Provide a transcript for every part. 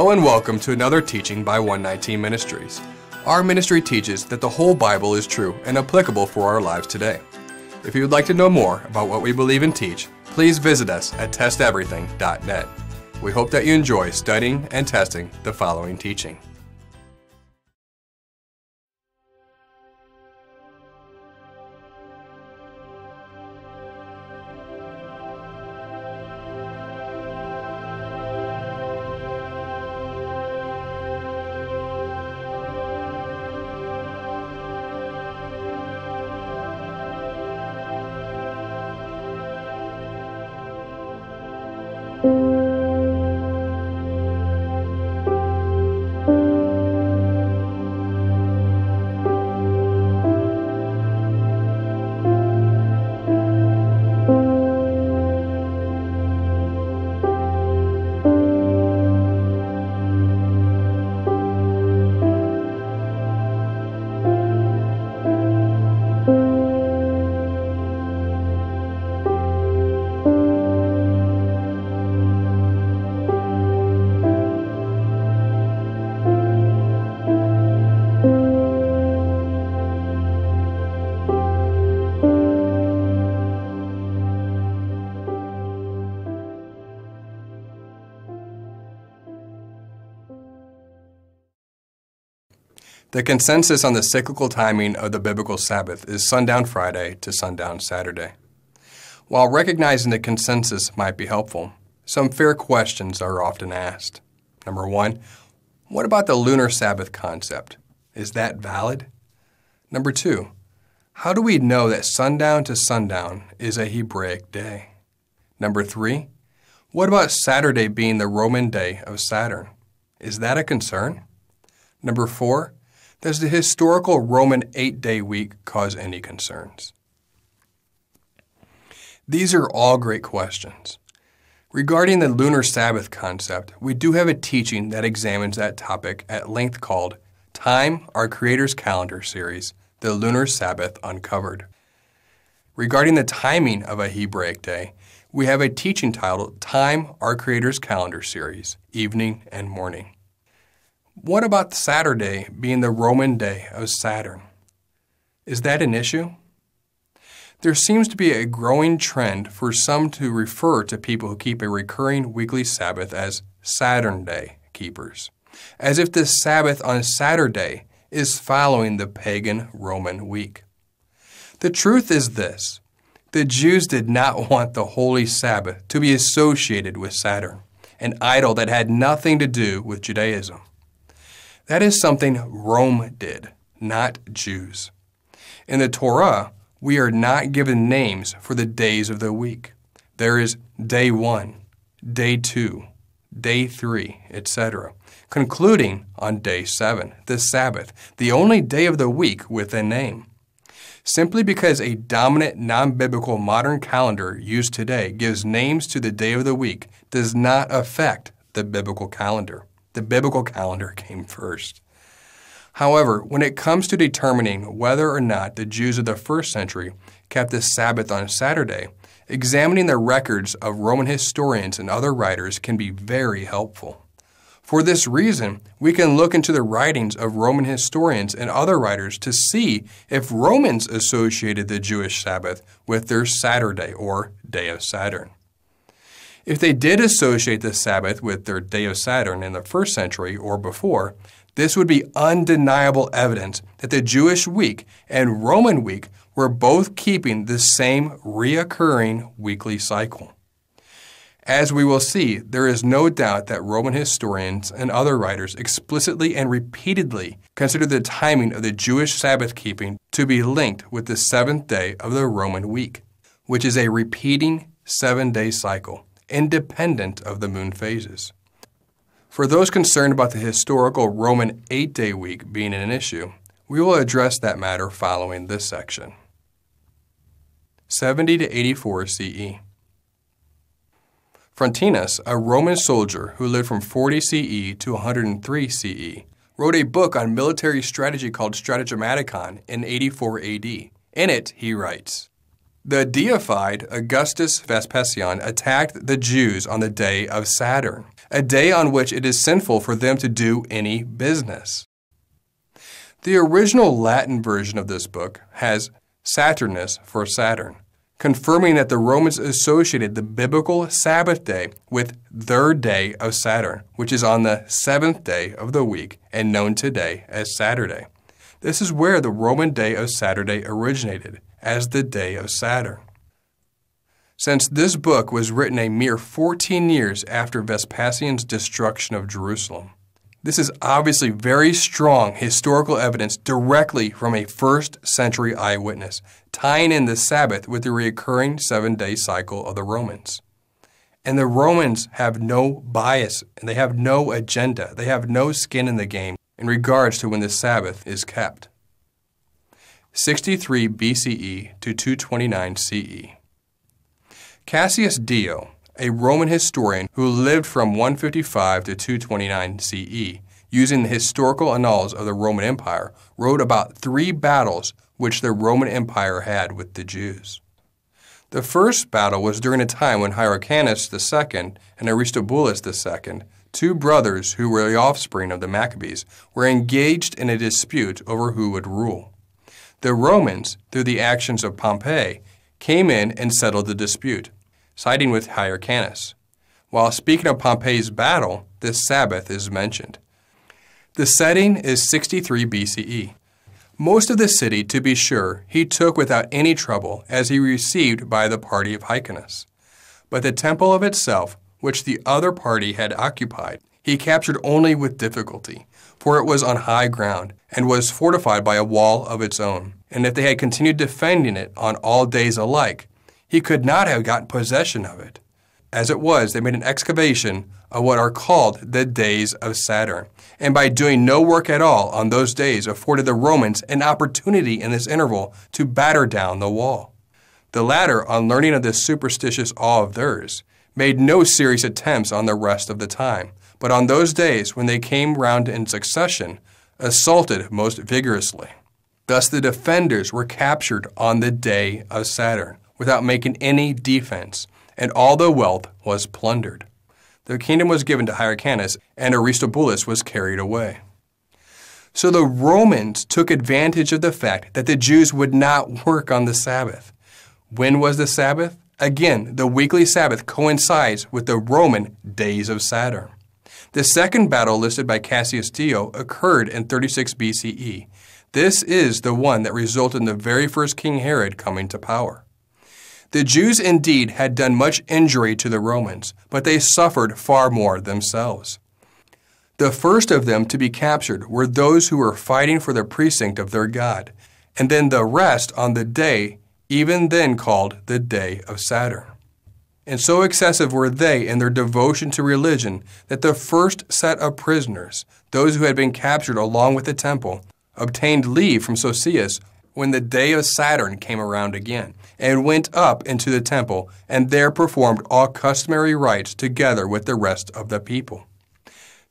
Hello and welcome to another teaching by 119 Ministries. Our ministry teaches that the whole Bible is true and applicable for our lives today. If you would like to know more about what we believe and teach, please visit us at testeverything.net. We hope that you enjoy studying and testing the following teaching. The consensus on the cyclical timing of the biblical Sabbath is sundown Friday to sundown Saturday. While recognizing the consensus might be helpful, some fair questions are often asked. Number one, what about the lunar Sabbath concept? Is that valid? Number two, how do we know that sundown to sundown is a Hebraic day? Number three, what about Saturday being the Roman day of Saturn? Is that a concern? Number four, does the historical Roman 8-day week cause any concerns? These are all great questions. Regarding the lunar Sabbath concept, we do have a teaching that examines that topic at length called Time, Our Creator's Calendar series, The Lunar Sabbath Uncovered. Regarding the timing of a Hebraic day, we have a teaching titled Time, Our Creator's Calendar series, Evening and Morning. What about Saturday being the Roman day of Saturn? Is that an issue? There seems to be a growing trend for some to refer to people who keep a recurring weekly Sabbath as Saturn Day keepers, as if the Sabbath on Saturday is following the pagan Roman week. The truth is this: the Jews did not want the holy Sabbath to be associated with Saturn, an idol that had nothing to do with Judaism. That is something Rome did, not Jews. In the Torah, we are not given names for the days of the week. There is day 1, day 2, day 3, etc., concluding on day 7, the Sabbath, the only day of the week with a name. Simply because a dominant non-biblical modern calendar used today gives names to the day of the week does not affect the biblical calendar. The biblical calendar came first. However, when it comes to determining whether or not the Jews of the first century kept the Sabbath on Saturday, examining the records of Roman historians and other writers can be very helpful. For this reason, we can look into the writings of Roman historians and other writers to see if Romans associated the Jewish Sabbath with their Saturday or Day of Saturn. If they did associate the Sabbath with their Day of Saturn in the first century or before, this would be undeniable evidence that the Jewish week and Roman week were both keeping the same reoccurring weekly cycle. As we will see, there is no doubt that Roman historians and other writers explicitly and repeatedly consider the timing of the Jewish Sabbath keeping to be linked with the seventh day of the Roman week, which is a repeating 7-day cycle, independent of the moon phases. For those concerned about the historical Roman 8-day week being an issue, we will address that matter following this section. 70 to 84 CE. Frontinus, a Roman soldier who lived from 40 CE to 103 CE, wrote a book on military strategy called Stratagematicon in 84 AD. In it, he writes, The deified Augustus Vespasian attacked the Jews on the day of Saturn, a day on which it is sinful for them to do any business. The original Latin version of this book has Saturnus for Saturn, confirming that the Romans associated the biblical Sabbath day with their day of Saturn, which is on the seventh day of the week and known today as Saturday. This is where the Roman day of Saturday originated, as the day of Saturn. Since this book was written a mere 14 years after Vespasian's destruction of Jerusalem, this is obviously very strong historical evidence directly from a first-century eyewitness, tying in the Sabbath with the recurring seven-day cycle of the Romans. And the Romans have no bias, and they have no agenda. They have no skin in the game in regards to when the Sabbath is kept. 63 BCE to 229 CE. Cassius Dio, a Roman historian who lived from 155 to 229 CE, using the historical annals of the Roman Empire, wrote about 3 battles which the Roman Empire had with the Jews. The first battle was during a time when Hyrcanus II and Aristobulus II, 2 brothers who were the offspring of the Maccabees, were engaged in a dispute over who would rule. The Romans, through the actions of Pompey, came in and settled the dispute, siding with Hyrcanus. While speaking of Pompey's battle, the Sabbath is mentioned. The setting is 63 BCE. Most of the city, to be sure, he took without any trouble, as he received by the party of Hyrcanus. But the temple of itself, which the other party had occupied, he captured only with difficulty, for it was on high ground, and was fortified by a wall of its own. And if they had continued defending it on all days alike, he could not have gotten possession of it. As it was, they made an excavation of what are called the days of Saturn, and by doing no work at all on those days afforded the Romans an opportunity in this interval to batter down the wall. The latter, on learning of this superstitious awe of theirs, made no serious attempts on the rest of the time, but on those days when they came round in succession, assaulted most vigorously. Thus the defenders were captured on the day of Saturn, without making any defense, and all the wealth was plundered. The kingdom was given to Hyrcanus, and Aristobulus was carried away. So the Romans took advantage of the fact that the Jews would not work on the Sabbath. When was the Sabbath? Again, the weekly Sabbath coincides with the Roman days of Saturn. The second battle listed by Cassius Dio occurred in 36 BCE. This is the one that resulted in the very first King Herod coming to power. The Jews indeed had done much injury to the Romans, but they suffered far more themselves. The first of them to be captured were those who were fighting for the precinct of their God, and then the rest on the day, even then called the day of Saturn. And so excessive were they in their devotion to religion that the first set of prisoners, those who had been captured along with the temple, obtained leave from Sosius when the day of Saturn came around again, and went up into the temple, and there performed all customary rites together with the rest of the people.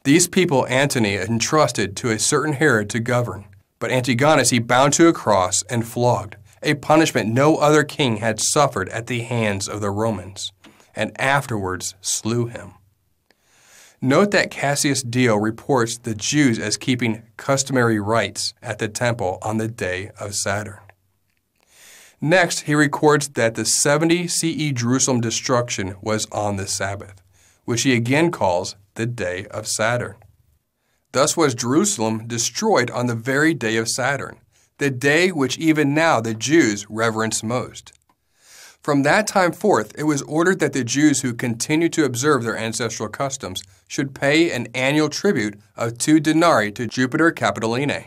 These people Antony entrusted to a certain Herod to govern, but Antigonus he bound to a cross and flogged, a punishment no other king had suffered at the hands of the Romans, and afterwards slew him. Note that Cassius Dio reports the Jews as keeping customary rites at the temple on the day of Saturn. Next, he records that the 70 CE Jerusalem destruction was on the Sabbath, which he again calls the day of Saturn. Thus was Jerusalem destroyed on the very day of Saturn, the day which even now the Jews reverence most. From that time forth, it was ordered that the Jews who continued to observe their ancestral customs should pay an annual tribute of 2 denarii to Jupiter Capitoline.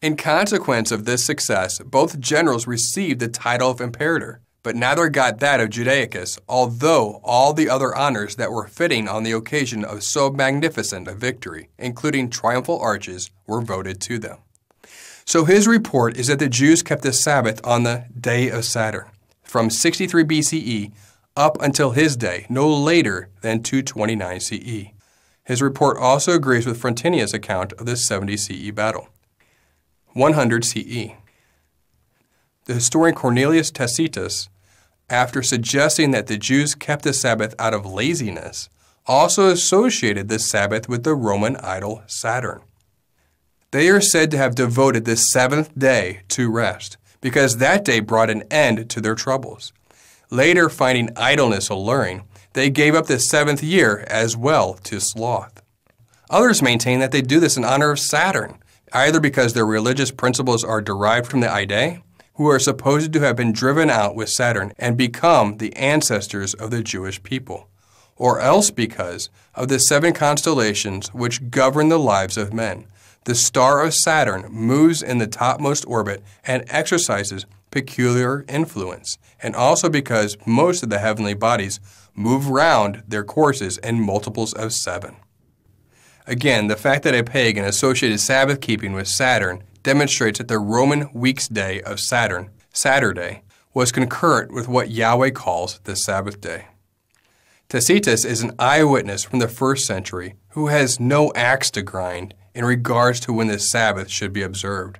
In consequence of this success, both generals received the title of imperator, but neither got that of Judaicus, although all the other honors that were fitting on the occasion of so magnificent a victory, including triumphal arches, were voted to them. So his report is that the Jews kept the Sabbath on the day of Saturn, from 63 BCE up until his day, no later than 229 CE. His report also agrees with Frontinius' account of the 70 CE battle. 100 CE. The historian Cornelius Tacitus, after suggesting that the Jews kept the Sabbath out of laziness, also associated the Sabbath with the Roman idol Saturn. They are said to have devoted the seventh day to rest, because that day brought an end to their troubles. Later, finding idleness alluring, they gave up the seventh year as well to sloth. Others maintain that they do this in honor of Saturn, either because their religious principles are derived from the Idae, who are supposed to have been driven out with Saturn and become the ancestors of the Jewish people, or else because of the seven constellations which govern the lives of men. The star of Saturn moves in the topmost orbit and exercises peculiar influence, and also because most of the heavenly bodies move round their courses in multiples of 7. Again, the fact that a pagan associated Sabbath keeping with Saturn demonstrates that the Roman week's day of Saturn, Saturday, was concurrent with what Yahweh calls the Sabbath day. Tacitus is an eyewitness from the 1st century who has no axe to grind in regards to when the Sabbath should be observed.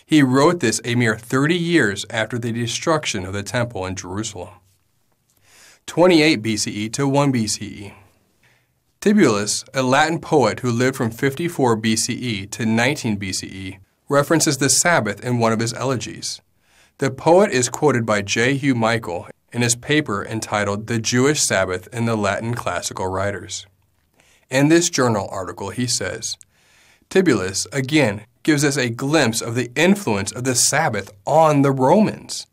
He wrote this a mere 30 years after the destruction of the temple in Jerusalem. 28 BCE to 1 BCE. Tibullus, a Latin poet who lived from 54 BCE to 19 BCE, references the Sabbath in one of his elegies. The poet is quoted by J. Hugh Michael in his paper entitled The Jewish Sabbath in the Latin Classical Writers. In this journal article, he says, Tibullus, again, gives us a glimpse of the influence of the Sabbath on the Romans.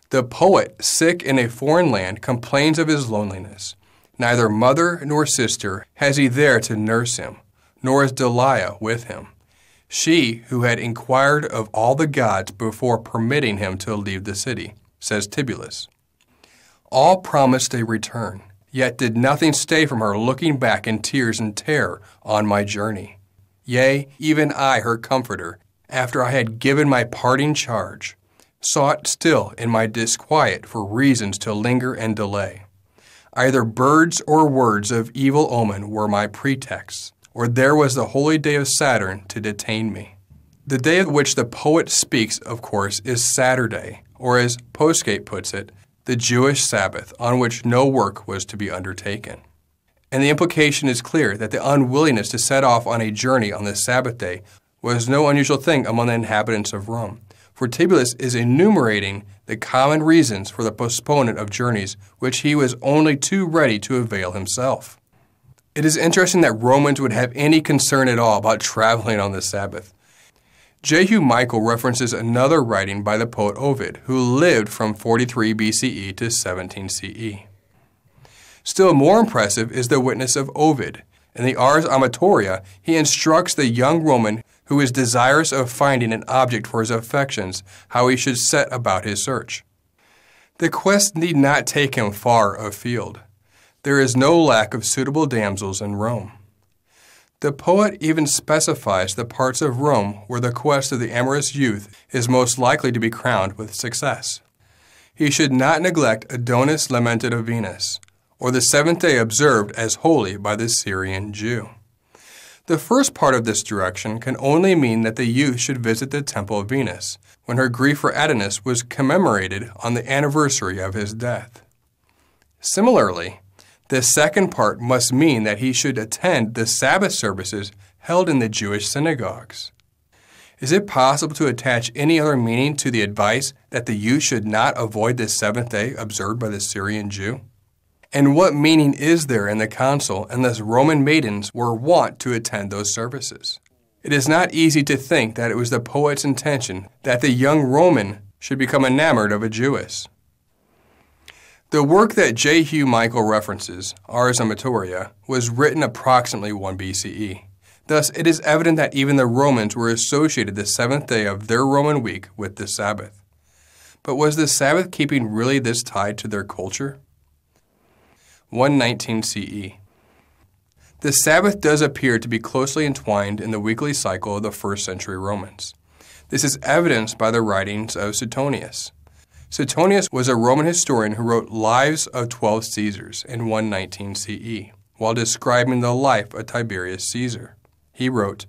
The poet, sick in a foreign land, complains of his loneliness. Neither mother nor sister has he there to nurse him, nor is Delia with him. She who had inquired of all the gods before permitting him to leave the city, says Tibullus. All promised a return, yet did nothing stay from her looking back in tears and terror on my journey. Yea, even I, her comforter, after I had given my parting charge, sought still in my disquiet for reasons to linger and delay. Either birds or words of evil omen were my pretexts, or there was the holy day of Saturn to detain me. The day of which the poet speaks, of course, is Saturday, or as Postgate puts it, the Jewish Sabbath, on which no work was to be undertaken. And the implication is clear that the unwillingness to set off on a journey on the Sabbath day was no unusual thing among the inhabitants of Rome, for Tibullus is enumerating the common reasons for the postponement of journeys which he was only too ready to avail himself. It is interesting that Romans would have any concern at all about traveling on the Sabbath. J. Hugh Michael references another writing by the poet Ovid, who lived from 43 BCE to 17 CE. Still more impressive is the witness of Ovid. In the Ars Amatoria, he instructs the young Roman who is desirous of finding an object for his affections how he should set about his search. The quest need not take him far afield. There is no lack of suitable damsels in Rome. The poet even specifies the parts of Rome where the quest of the amorous youth is most likely to be crowned with success. He should not neglect Adonis lamented of Venus, or the seventh day observed as holy by the Syrian Jew. The first part of this direction can only mean that the youth should visit the temple of Venus, when her grief for Adonis was commemorated on the anniversary of his death. Similarly, the second part must mean that he should attend the Sabbath services held in the Jewish synagogues. Is it possible to attach any other meaning to the advice that the youth should not avoid the seventh day observed by the Syrian Jew? And what meaning is there in the council unless Roman maidens were wont to attend those services? It is not easy to think that it was the poet's intention that the young Roman should become enamored of a Jewess. The work that J. Hugh Michael references, Ars Amatoria, was written approximately 1 BCE. Thus, it is evident that even the Romans were associated the seventh day of their Roman week with the Sabbath. But was the Sabbath keeping really this tied to their culture? 119 CE. The Sabbath does appear to be closely entwined in the weekly cycle of the 1st century Romans. This is evidenced by the writings of Suetonius. Suetonius was a Roman historian who wrote Lives of 12 Caesars in 119 CE, while describing the life of Tiberius Caesar. He wrote,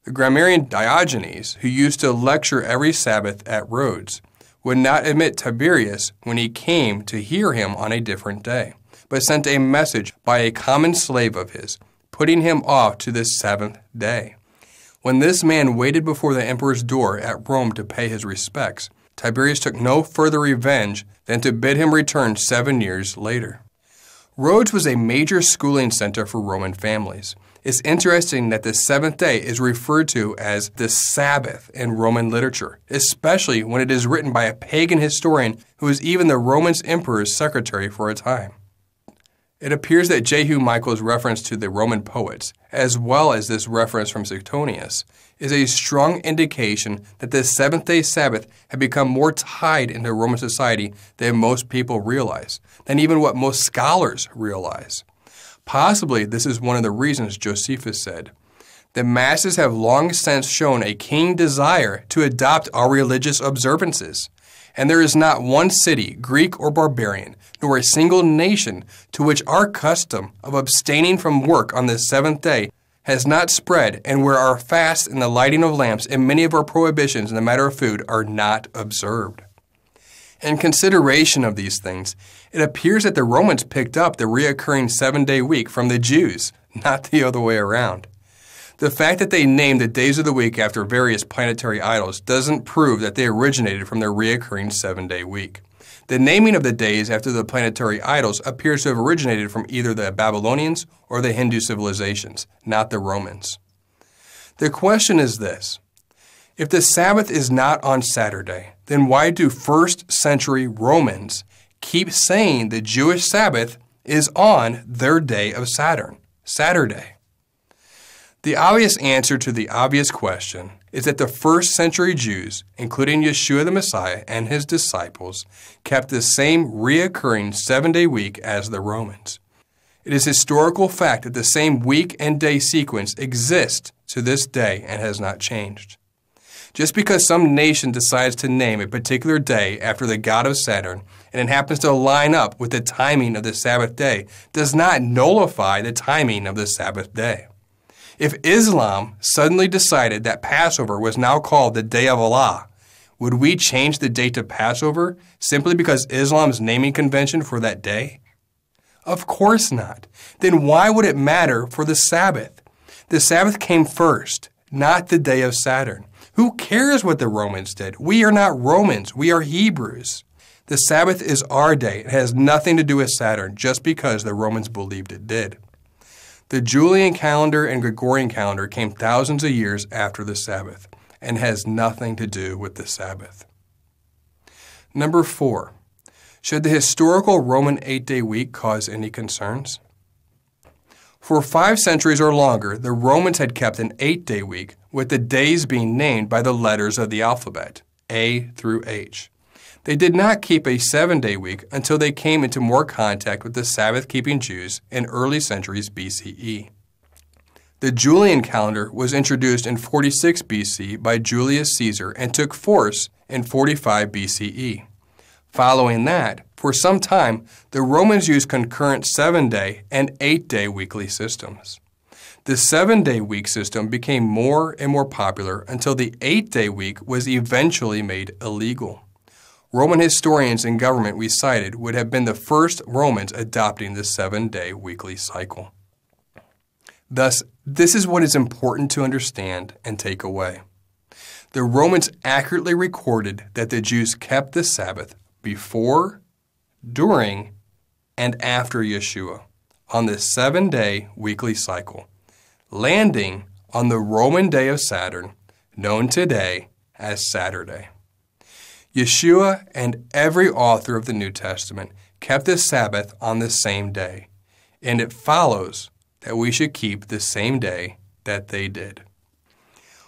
"The grammarian Diogenes, who used to lecture every Sabbath at Rhodes, would not admit Tiberius when he came to hear him on a different day, but sent a message by a common slave of his, putting him off to the seventh day. When this man waited before the emperor's door at Rome to pay his respects, Tiberius took no further revenge than to bid him return 7 years later. Rhodes was a major schooling center for Roman families. It's interesting that the seventh day is referred to as the Sabbath in Roman literature, especially when it is written by a pagan historian who was even the Roman emperor's secretary for a time. It appears that Jehu Michael's reference to the Roman poets, as well as this reference from Suetonius, is a strong indication that the seventh-day Sabbath had become more tied into Roman society than most people realize, than even what most scholars realize. Possibly this is one of the reasons Josephus said, "The masses have long since shown a keen desire to adopt our religious observances, and there is not one city, Greek or barbarian, nor a single nation to which our custom of abstaining from work on the seventh day has not spread, and where our fast and the lighting of lamps and many of our prohibitions in the matter of food are not observed." In consideration of these things, it appears that the Romans picked up the reoccurring 7-day week from the Jews, not the other way around. The fact that they named the days of the week after various planetary idols doesn't prove that they originated from the reoccurring 7-day week. The naming of the days after the planetary idols appears to have originated from either the Babylonians or the Hindu civilizations, not the Romans. The question is this: if the Sabbath is not on Saturday, then why do first-century Romans keep saying the Jewish Sabbath is on their day of Saturn, Saturday? The obvious answer to the obvious question is that the first-century Jews, including Yeshua the Messiah and his disciples, kept the same reoccurring 7-day week as the Romans. It is historical fact that the same week and day sequence exists to this day and has not changed. Just because some nation decides to name a particular day after the god of Saturn and it happens to line up with the timing of the Sabbath day does not nullify the timing of the Sabbath day. If Islam suddenly decided that Passover was now called the Day of Allah, would we change the date of Passover simply because Islam's naming convention for that day? Of course not. Then why would it matter for the Sabbath? The Sabbath came first, not the day of Saturn. Who cares what the Romans did? We are not Romans. We are Hebrews. The Sabbath is our day. It has nothing to do with Saturn just because the Romans believed it did. The Julian calendar and Gregorian calendar came thousands of years after the Sabbath and has nothing to do with the Sabbath. Number 4, should the historical Roman 8-day week cause any concerns? For 5 centuries or longer, the Romans had kept an 8-day week, with the days being named by the letters of the alphabet, A through H. They did not keep a 7-day week until they came into more contact with the Sabbath-keeping Jews in early centuries BCE. The Julian calendar was introduced in 46 BC by Julius Caesar and took force in 45 BCE. Following that, for some time, the Romans used concurrent 7-day and 8-day weekly systems. The 7-day week system became more and more popular until the 8-day week was eventually made illegal. Roman historians and government we cited would have been the first Romans adopting the 7-day weekly cycle. Thus, this is what is important to understand and take away. The Romans accurately recorded that the Jews kept the Sabbath before, during, and after Yeshua on the 7-day weekly cycle, landing on the Roman day of Saturn, known today as Saturday. Yeshua and every author of the New Testament kept the Sabbath on the same day, and it follows that we should keep the same day that they did.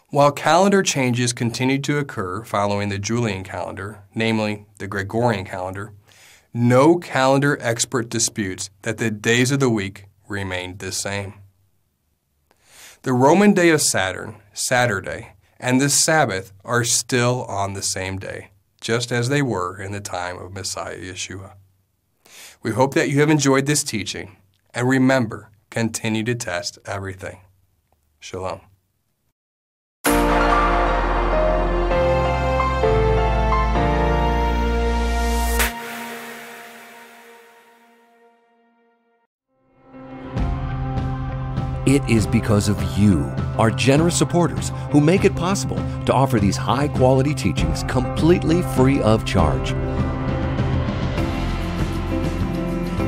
While calendar changes continued to occur following the Julian calendar, namely the Gregorian calendar, no calendar expert disputes that the days of the week remained the same. The Roman day of Saturn, Saturday, and the Sabbath are still on the same day, just as they were in the time of Messiah Yeshua. We hope that you have enjoyed this teaching, and remember, continue to test everything. Shalom. It is because of you, our generous supporters, who make it possible to offer these high-quality teachings completely free of charge.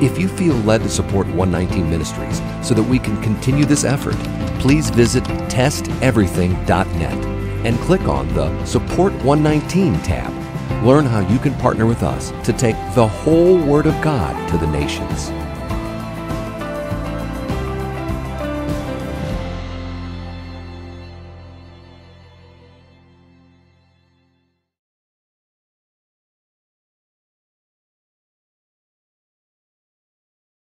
If you feel led to support 119 Ministries so that we can continue this effort, please visit testeverything.net and click on the Support 119 tab. Learn how you can partner with us to take the whole Word of God to the nations.